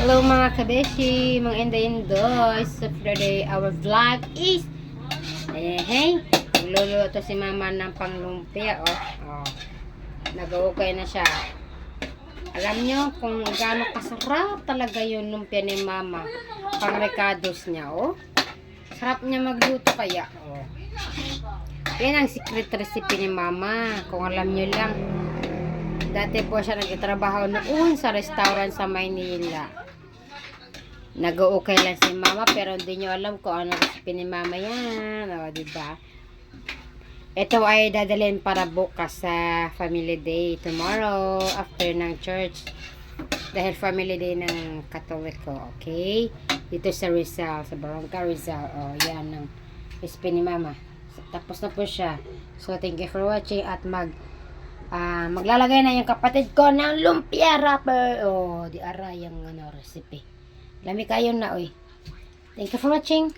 Hello mga kabeshi, mga inday-indoy. So for today, our vlog is magluluto si mama ng panglumpia. Nag-uukay na siya. Alam nyo kung gaano kasarap talaga yung lumpia ni mama. Pang recados niya. Sarap niya magluto kaya. Yan ang secret recipe ni mama. Kung alam nyo lang. Dati po siya nagtatrabaho noon sa restaurant sa Maynila. Nag-uukay lang si mama pero hindi nyo alam kung ano recipe ni mama yan. Diba? Ito ay dadalhin para bukas sa family day tomorrow after ng church. Dahil family day ng Katoliko. Okay? Dito sa Rizal, sa Barangka Rizal. Yan ang recipe ni mama. Tapos na po siya. So, thank you for watching at maglalagay na yung kapatid ko ng lumpia wrapper. Di aray yung recipe. Lami kayo na, oy. Thank you for watching.